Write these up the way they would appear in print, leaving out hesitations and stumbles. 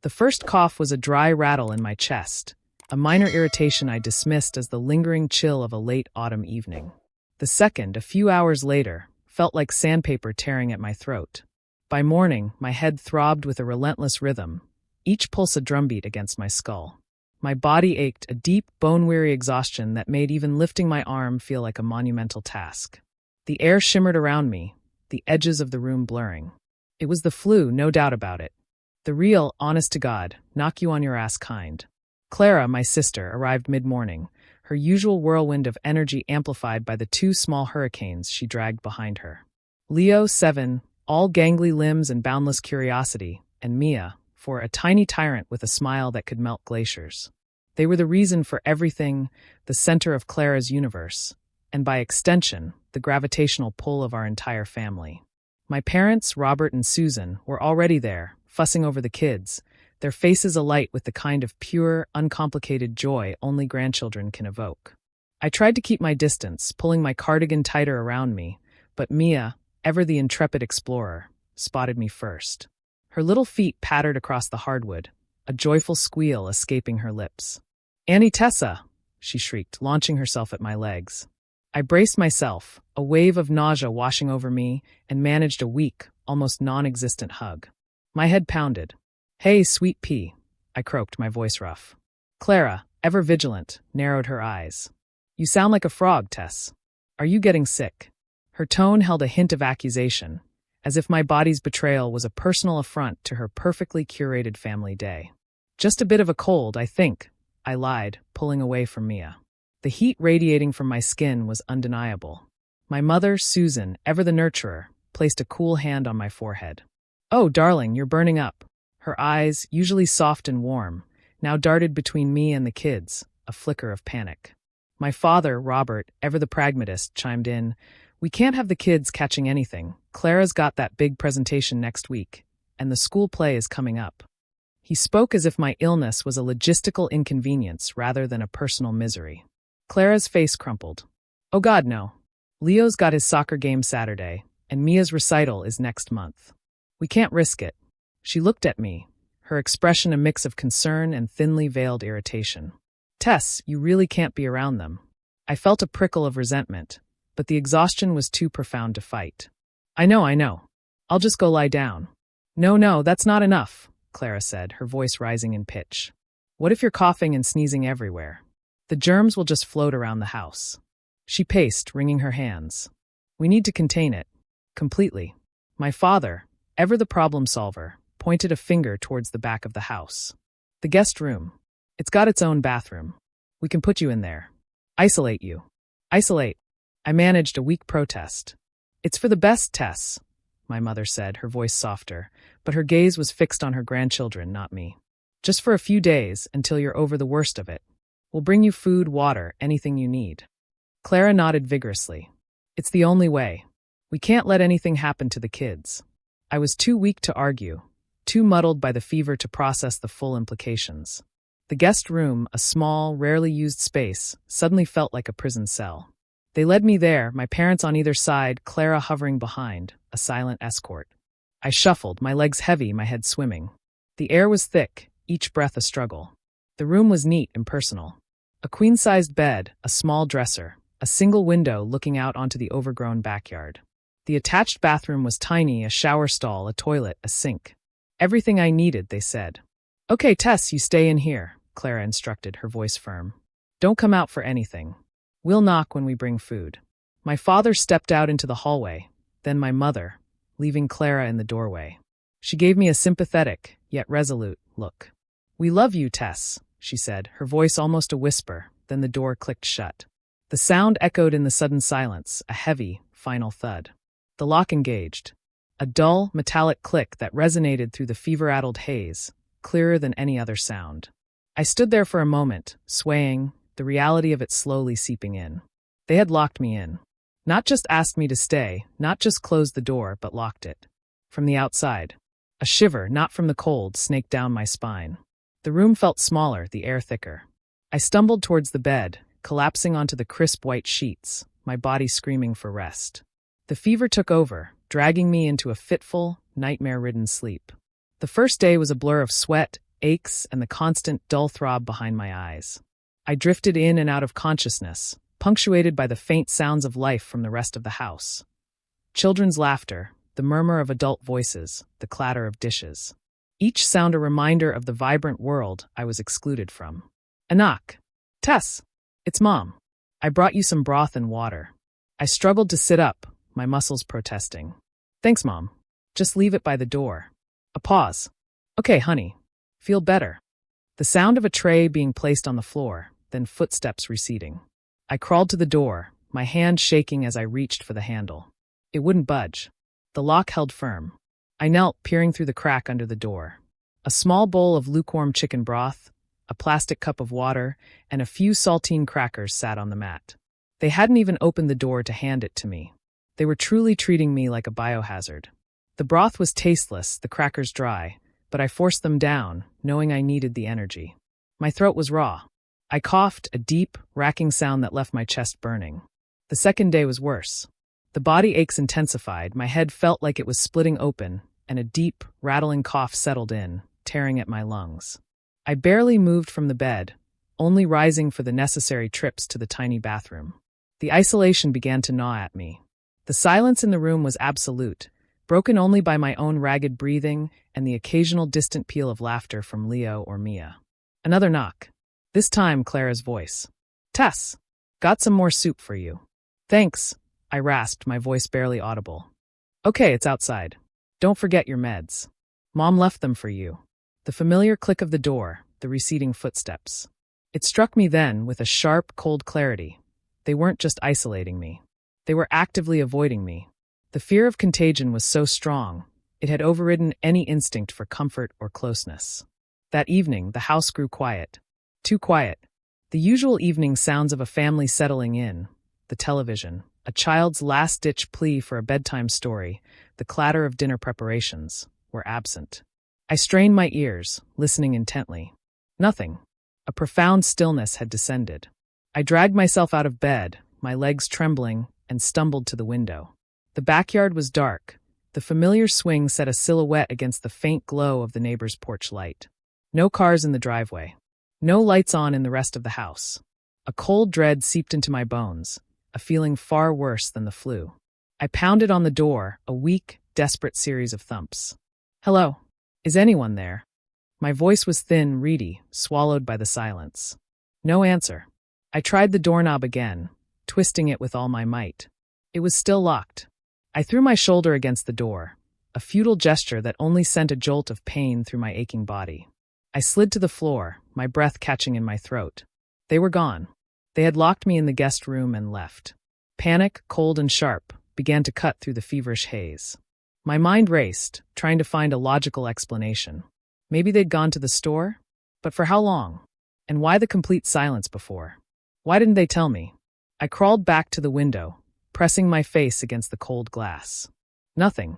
The first cough was a dry rattle in my chest, a minor irritation I dismissed as the lingering chill of a late autumn evening. The second, a few hours later, felt like sandpaper tearing at my throat. By morning, my head throbbed with a relentless rhythm, each pulse a drumbeat against my skull. My body ached, a deep, bone-weary exhaustion that made even lifting my arm feel like a monumental task. The air shimmered around me, the edges of the room blurring. It was the flu, no doubt about it. The real, honest-to-God, knock-you-on-your-ass kind. Clara, my sister, arrived mid-morning, her usual whirlwind of energy amplified by the two small hurricanes she dragged behind her. Leo, 7, all gangly limbs and boundless curiosity, and Mia, 4, a tiny tyrant with a smile that could melt glaciers. They were the reason for everything, the center of Clara's universe, and by extension, the gravitational pull of our entire family. My parents, Robert and Susan, were already there, fussing over the kids, their faces alight with the kind of pure, uncomplicated joy only grandchildren can evoke. I tried to keep my distance, pulling my cardigan tighter around me, but Mia, ever the intrepid explorer, spotted me first. Her little feet pattered across the hardwood, a joyful squeal escaping her lips. "Annie Tessa!" she shrieked, launching herself at my legs. I braced myself, a wave of nausea washing over me, and managed a weak, almost non-existent hug. My head pounded. "Hey, sweet pea," I croaked, my voice rough. Clara, ever vigilant, narrowed her eyes. "You sound like a frog, Tess. Are you getting sick?" Her tone held a hint of accusation, as if my body's betrayal was a personal affront to her perfectly curated family day. "Just a bit of a cold, I think," I lied, pulling away from Mia. The heat radiating from my skin was undeniable. My mother, Susan, ever the nurturer, placed a cool hand on my forehead. "Oh, darling, you're burning up." Her eyes, usually soft and warm, now darted between me and the kids, a flicker of panic. My father, Robert, ever the pragmatist, chimed in, "We can't have the kids catching anything. Clara's got that big presentation next week, and the school play is coming up." He spoke as if my illness was a logistical inconvenience rather than a personal misery. Clara's face crumpled. "Oh God, no. Leo's got his soccer game Saturday, and Mia's recital is next month. We can't risk it." She looked at me, her expression a mix of concern and thinly veiled irritation. "Tess, you really can't be around them." I felt a prickle of resentment, but the exhaustion was too profound to fight. I know. I'll just go lie down." No, that's not enough," Clara said, her voice rising in pitch. "What if you're coughing and sneezing everywhere? The germs will just float around the house." She paced, wringing her hands. "We need to contain it. Completely." My father, ever the problem solver, pointed a finger towards the back of the house. "The guest room. It's got its own bathroom. We can put you in there. Isolate you." "Isolate?" I managed a weak protest. "It's for the best, Tess," my mother said, her voice softer, but her gaze was fixed on her grandchildren, not me. "Just for a few days, until you're over the worst of it. We'll bring you food, water, anything you need." Clara nodded vigorously. "It's the only way. We can't let anything happen to the kids." I was too weak to argue, too muddled by the fever to process the full implications. The guest room, a small, rarely used space, suddenly felt like a prison cell. They led me there, my parents on either side, Clara hovering behind, a silent escort. I shuffled, my legs heavy, my head swimming. The air was thick, each breath a struggle. The room was neat, impersonal. A queen-sized bed, a small dresser, a single window looking out onto the overgrown backyard. The attached bathroom was tiny, a shower stall, a toilet, a sink. Everything I needed, they said. "Okay, Tess, you stay in here," Clara instructed, her voice firm. "Don't come out for anything. We'll knock when we bring food." My father stepped out into the hallway, then my mother, leaving Clara in the doorway. She gave me a sympathetic, yet resolute, look. "We love you, Tess," she said, her voice almost a whisper, then the door clicked shut. The sound echoed in the sudden silence, a heavy, final thud. The lock engaged. A dull, metallic click that resonated through the fever-addled haze, clearer than any other sound. I stood there for a moment, swaying, the reality of it slowly seeping in. They had locked me in. Not just asked me to stay, not just closed the door, but locked it. From the outside. A shiver, not from the cold, snaked down my spine. The room felt smaller, the air thicker. I stumbled towards the bed, collapsing onto the crisp white sheets, my body screaming for rest. The fever took over, dragging me into a fitful, nightmare-ridden sleep. The first day was a blur of sweat, aches, and the constant dull throb behind my eyes. I drifted in and out of consciousness, punctuated by the faint sounds of life from the rest of the house. Children's laughter, the murmur of adult voices, the clatter of dishes. Each sound a reminder of the vibrant world I was excluded from. A knock. Tess! It's Mom. I brought you some broth and water. I struggled to sit up, my muscles protesting. Thanks, Mom. Just leave it by the door. A pause. Okay, honey. Feel better. The sound of a tray being placed on the floor, then footsteps receding. I crawled to the door, my hand shaking as I reached for the handle. It wouldn't budge. The lock held firm. I knelt, peering through the crack under the door. A small bowl of lukewarm chicken broth, a plastic cup of water, and a few saltine crackers sat on the mat. They hadn't even opened the door to hand it to me. They were truly treating me like a biohazard. The broth was tasteless, the crackers dry, but I forced them down, knowing I needed the energy. My throat was raw. I coughed, a deep, racking sound that left my chest burning. The second day was worse. The body aches intensified, my head felt like it was splitting open, and a deep, rattling cough settled in, tearing at my lungs. I barely moved from the bed, only rising for the necessary trips to the tiny bathroom. The isolation began to gnaw at me. The silence in the room was absolute, broken only by my own ragged breathing and the occasional distant peal of laughter from Leo or Mia. Another knock. This time, Clara's voice. Tess, got some more soup for you. Thanks, I rasped, my voice barely audible. Okay, it's outside. Don't forget your meds. Mom left them for you. The familiar click of the door, the receding footsteps. It struck me then with a sharp, cold clarity. They weren't just isolating me. They were actively avoiding me. The fear of contagion was so strong, it had overridden any instinct for comfort or closeness. That evening, the house grew quiet. Too quiet. The usual evening sounds of a family settling in, the television, a child's last-ditch plea for a bedtime story, the clatter of dinner preparations, were absent. I strained my ears, listening intently. Nothing. A profound stillness had descended. I dragged myself out of bed, my legs trembling, and stumbled to the window. The backyard was dark. The familiar swing set a silhouette against the faint glow of the neighbor's porch light. No cars in the driveway. No lights on in the rest of the house. A cold dread seeped into my bones, a feeling far worse than the flu. I pounded on the door, a weak, desperate series of thumps. Hello? Is anyone there? My voice was thin, reedy, swallowed by the silence. No answer. I tried the doorknob again, twisting it with all my might. It was still locked. I threw my shoulder against the door, a futile gesture that only sent a jolt of pain through my aching body. I slid to the floor, my breath catching in my throat. They were gone. They had locked me in the guest room and left. Panic, cold and sharp, began to cut through the feverish haze. My mind raced, trying to find a logical explanation. Maybe they'd gone to the store? But for how long? And why the complete silence before? Why didn't they tell me? I crawled back to the window, pressing my face against the cold glass. Nothing.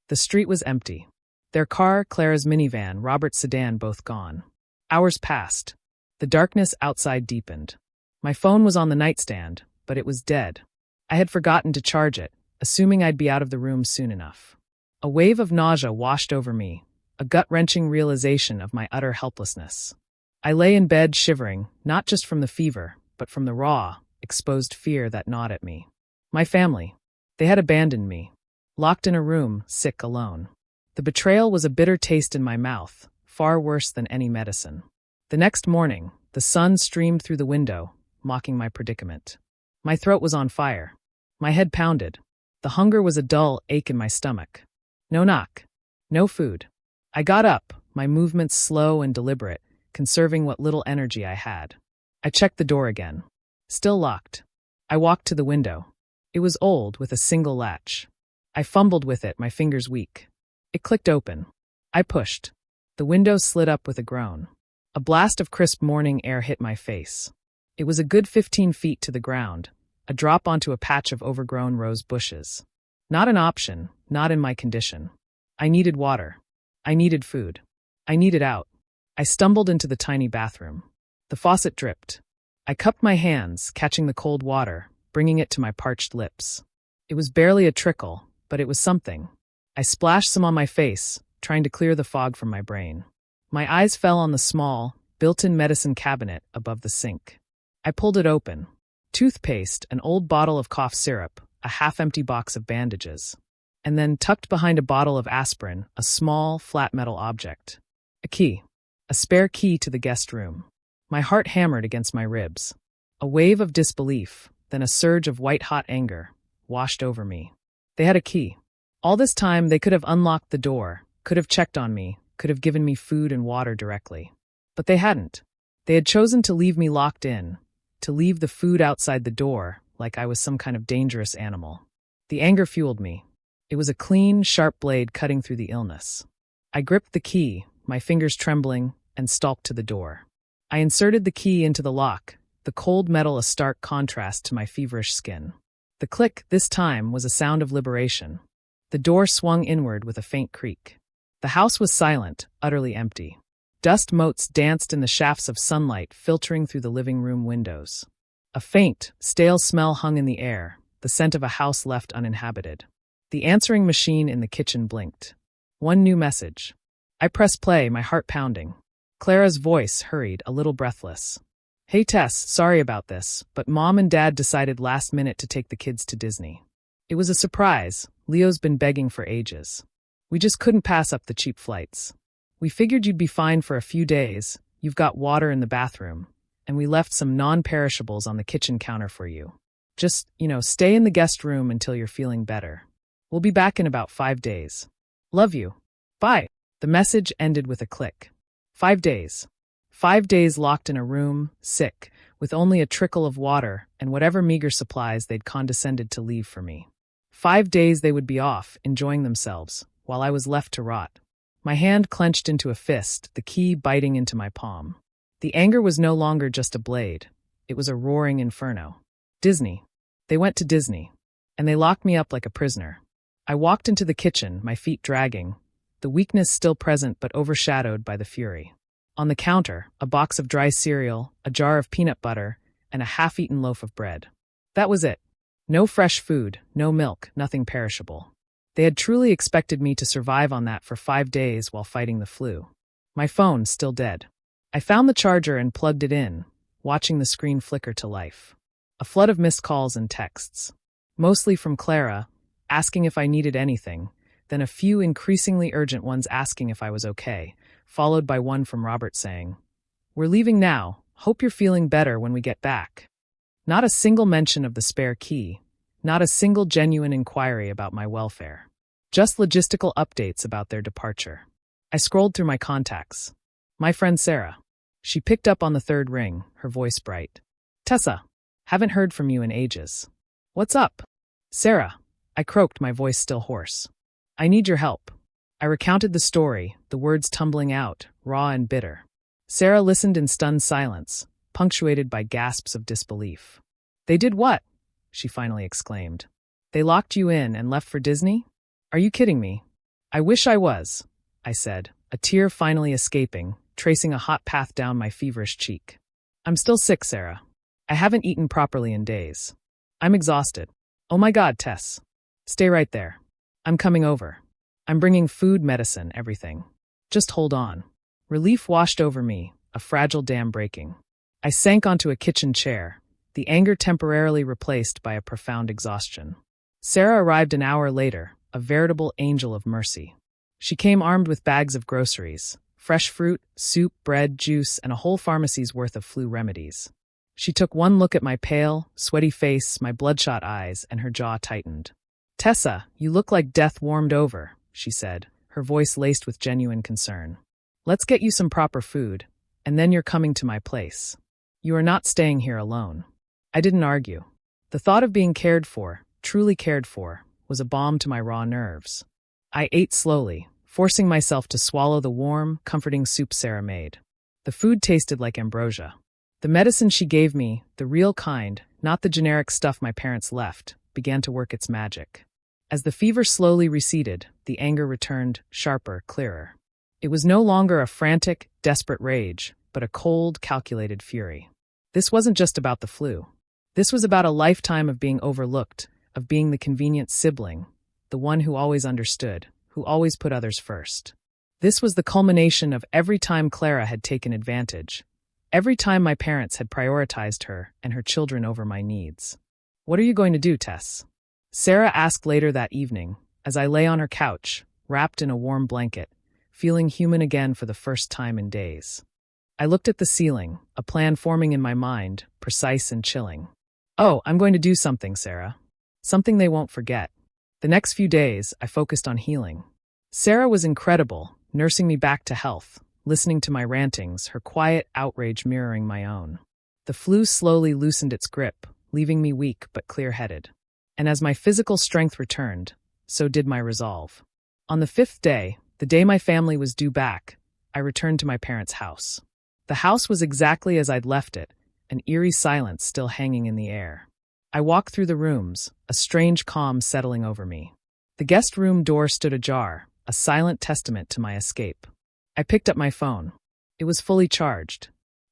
The street was empty. Their car, Clara's minivan, Robert's sedan, both gone. Hours passed. The darkness outside deepened. My phone was on the nightstand, but it was dead. I had forgotten to charge it, assuming I'd be out of the room soon enough. A wave of nausea washed over me, a gut-wrenching realization of my utter helplessness. I lay in bed shivering, not just from the fever, but from the raw, exposed fear that gnawed at me. My family. They had abandoned me. Locked in a room, sick alone. The betrayal was a bitter taste in my mouth, far worse than any medicine. The next morning, the sun streamed through the window, mocking my predicament. My throat was on fire. My head pounded. The hunger was a dull ache in my stomach. No knock. No food. I got up, my movements slow and deliberate, conserving what little energy I had. I checked the door again. Still locked. I walked to the window. It was old, with a single latch. I fumbled with it, my fingers weak. It clicked open. I pushed. The window slid up with a groan. A blast of crisp morning air hit my face. It was a good 15 feet to the ground, a drop onto a patch of overgrown rose bushes. Not an option, not in my condition. I needed water. I needed food. I needed out. I stumbled into the tiny bathroom. The faucet dripped. I cupped my hands, catching the cold water, bringing it to my parched lips. It was barely a trickle, but it was something. I splashed some on my face, trying to clear the fog from my brain. My eyes fell on the small, built-in medicine cabinet above the sink. I pulled it open. Toothpaste, an old bottle of cough syrup, a half-empty box of bandages. And then, tucked behind a bottle of aspirin, a small, flat metal object. A key. A spare key to the guest room. My heart hammered against my ribs. A wave of disbelief, then a surge of white-hot anger, washed over me. They had a key. All this time, they could have unlocked the door, could have checked on me, could have given me food and water directly. But they hadn't. They had chosen to leave me locked in, to leave the food outside the door, like I was some kind of dangerous animal. The anger fueled me. It was a clean, sharp blade cutting through the illness. I gripped the key, my fingers trembling, and stalked to the door. I inserted the key into the lock, the cold metal a stark contrast to my feverish skin. The click, this time, was a sound of liberation. The door swung inward with a faint creak. The house was silent, utterly empty. Dust motes danced in the shafts of sunlight filtering through the living room windows. A faint, stale smell hung in the air, the scent of a house left uninhabited. The answering machine in the kitchen blinked. One new message. I pressed play, my heart pounding. Clara's voice hurried, a little breathless. Hey Tess, sorry about this, but Mom and Dad decided last minute to take the kids to Disney. It was a surprise. Leo's been begging for ages. We just couldn't pass up the cheap flights. We figured you'd be fine for a few days. You've got water in the bathroom. And we left some non-perishables on the kitchen counter for you. Just, stay in the guest room until you're feeling better. We'll be back in about 5 days. Love you. Bye. The message ended with a click. 5 days. 5 days locked in a room, sick, with only a trickle of water and whatever meager supplies they'd condescended to leave for me. 5 days they would be off, enjoying themselves, while I was left to rot. My hand clenched into a fist, the key biting into my palm. The anger was no longer just a blade. It was a roaring inferno. Disney. They went to Disney. And they locked me up like a prisoner. I walked into the kitchen, my feet dragging, the weakness still present but overshadowed by the fury. On the counter, a box of dry cereal, a jar of peanut butter, and a half-eaten loaf of bread. That was it. No fresh food, no milk, nothing perishable. They had truly expected me to survive on that for 5 days while fighting the flu. My phone still dead. I found the charger and plugged it in, watching the screen flicker to life. A flood of missed calls and texts. Mostly from Clara, asking if I needed anything, then a few increasingly urgent ones asking if I was okay, followed by one from Robert saying, "We're leaving now. Hope you're feeling better when we get back." Not a single mention of the spare key. Not a single genuine inquiry about my welfare. Just logistical updates about their departure. I scrolled through my contacts. My friend Sarah. She picked up on the third ring, her voice bright. "Tessa, haven't heard from you in ages. What's up?" "Sarah," I croaked, my voice still hoarse. "I need your help." I recounted the story, the words tumbling out, raw and bitter. Sarah listened in stunned silence, punctuated by gasps of disbelief. "They did what?" she finally exclaimed. "They locked you in and left for Disney? Are you kidding me?" "I wish I was," I said, a tear finally escaping, tracing a hot path down my feverish cheek. "I'm still sick, Sarah. I haven't eaten properly in days. I'm exhausted. Oh my God, Tess. Stay right there. I'm coming over. I'm bringing food, medicine, everything. Just hold on." Relief washed over me, a fragile dam breaking. I sank onto a kitchen chair, the anger temporarily replaced by a profound exhaustion. Sarah arrived an hour later, a veritable angel of mercy. She came armed with bags of groceries, fresh fruit, soup, bread, juice, and a whole pharmacy's worth of flu remedies. She took one look at my pale, sweaty face, my bloodshot eyes, and her jaw tightened. "Tessa, you look like death warmed over," she said, her voice laced with genuine concern. "Let's get you some proper food, and then you're coming to my place. You are not staying here alone." I didn't argue. The thought of being cared for, truly cared for, was a balm to my raw nerves. I ate slowly, forcing myself to swallow the warm, comforting soup Sarah made. The food tasted like ambrosia. The medicine she gave me, the real kind, not the generic stuff my parents left, began to work its magic. As the fever slowly receded, the anger returned, sharper, clearer. It was no longer a frantic, desperate rage, but a cold, calculated fury. This wasn't just about the flu. This was about a lifetime of being overlooked, of being the convenient sibling, the one who always understood, who always put others first. This was the culmination of every time Clara had taken advantage, every time my parents had prioritized her and her children over my needs. "What are you going to do, Tess?" Sarah asked later that evening, as I lay on her couch, wrapped in a warm blanket, feeling human again for the first time in days. I looked at the ceiling, a plan forming in my mind, precise and chilling. "Oh, I'm going to do something, Sarah. Something they won't forget." The next few days, I focused on healing. Sarah was incredible, nursing me back to health, listening to my rantings, her quiet outrage mirroring my own. The flu slowly loosened its grip, leaving me weak but clear-headed. And as my physical strength returned, so did my resolve. On the 5th day, the day my family was due back, I returned to my parents' house. The house was exactly as I'd left it, an eerie silence still hanging in the air. I walked through the rooms, a strange calm settling over me. The guest room door stood ajar, a silent testament to my escape. I picked up my phone. It was fully charged.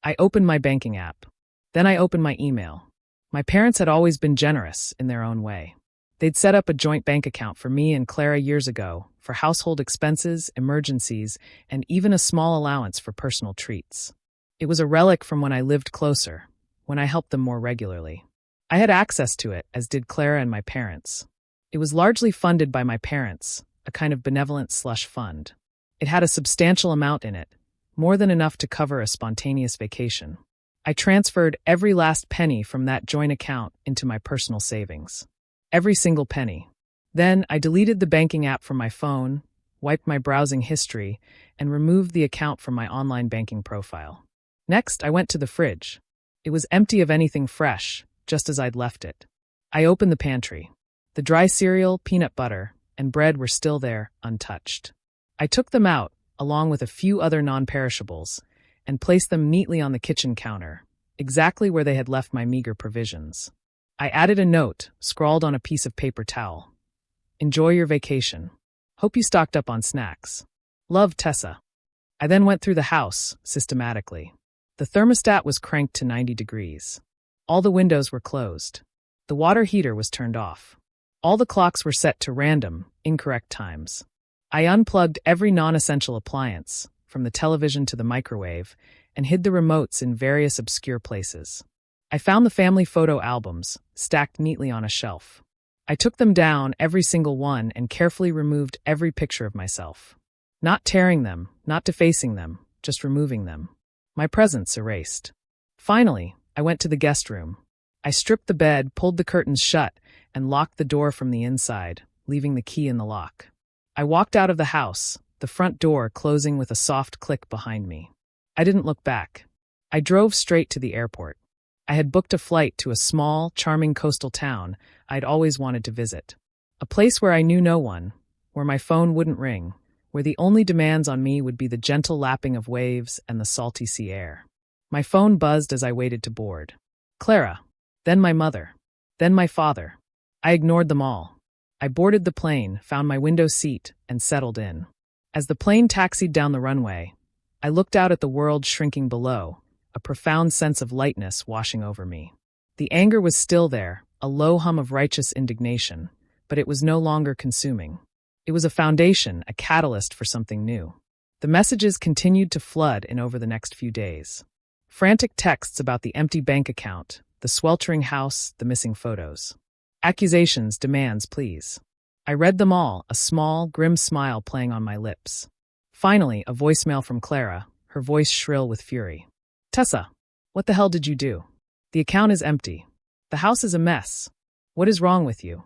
I opened my banking app. Then I opened my email. My parents had always been generous in their own way. They'd set up a joint bank account for me and Clara years ago, for household expenses, emergencies, and even a small allowance for personal treats. It was a relic from when I lived closer, when I helped them more regularly. I had access to it, as did Clara and my parents. It was largely funded by my parents, a kind of benevolent slush fund. It had a substantial amount in it, more than enough to cover a spontaneous vacation. I transferred every last penny from that joint account into my personal savings. Every single penny. Then I deleted the banking app from my phone, wiped my browsing history, and removed the account from my online banking profile. Next, I went to the fridge. It was empty of anything fresh, just as I'd left it. I opened the pantry. The dry cereal, peanut butter, and bread were still there, untouched. I took them out, along with a few other non-perishables, and placed them neatly on the kitchen counter, exactly where they had left my meager provisions. I added a note, scrawled on a piece of paper towel. "Enjoy your vacation. Hope you stocked up on snacks. Love, Tessa." I then went through the house, systematically. The thermostat was cranked to 90 degrees. All the windows were closed. The water heater was turned off. All the clocks were set to random, incorrect times. I unplugged every non-essential appliance, from the television to the microwave, and hid the remotes in various obscure places. I found the family photo albums, stacked neatly on a shelf. I took them down, every single one, and carefully removed every picture of myself. Not tearing them, not defacing them, just removing them. My presence erased. Finally, I went to the guest room. I stripped the bed, pulled the curtains shut, and locked the door from the inside, leaving the key in the lock. I walked out of the house, the front door closing with a soft click behind me. I didn't look back. I drove straight to the airport. I had booked a flight to a small, charming coastal town I'd always wanted to visit. A place where I knew no one, where my phone wouldn't ring, where the only demands on me would be the gentle lapping of waves and the salty sea air. My phone buzzed as I waited to board. Clara. Then my mother. Then my father. I ignored them all. I boarded the plane, found my window seat, and settled in. As the plane taxied down the runway, I looked out at the world shrinking below, a profound sense of lightness washing over me. The anger was still there, a low hum of righteous indignation, but it was no longer consuming. It was a foundation, a catalyst for something new. The messages continued to flood in over the next few days. Frantic texts about the empty bank account, the sweltering house, the missing photos. Accusations, demands, pleas. I read them all, a small, grim smile playing on my lips. Finally, a voicemail from Clara, her voice shrill with fury. "Tessa, what the hell did you do? The account is empty. The house is a mess. What is wrong with you?"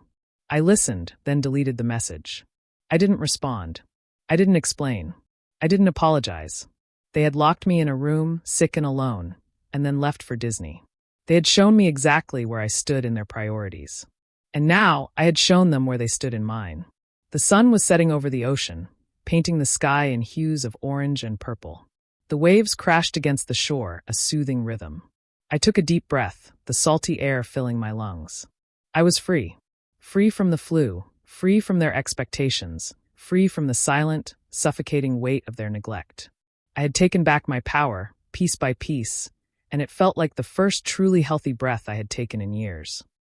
I listened, then deleted the message. I didn't respond. I didn't explain. I didn't apologize. They had locked me in a room, sick and alone, and then left for Disney. They had shown me exactly where I stood in their priorities. And now I had shown them where they stood in mine. The sun was setting over the ocean, painting the sky in hues of orange and purple. The waves crashed against the shore, a soothing rhythm. I took a deep breath, the salty air filling my lungs. I was free. Free from the flu, free from their expectations, free from the silent, suffocating weight of their neglect. I had taken back my power, piece by piece, and it felt like the first truly healthy breath I had taken in years.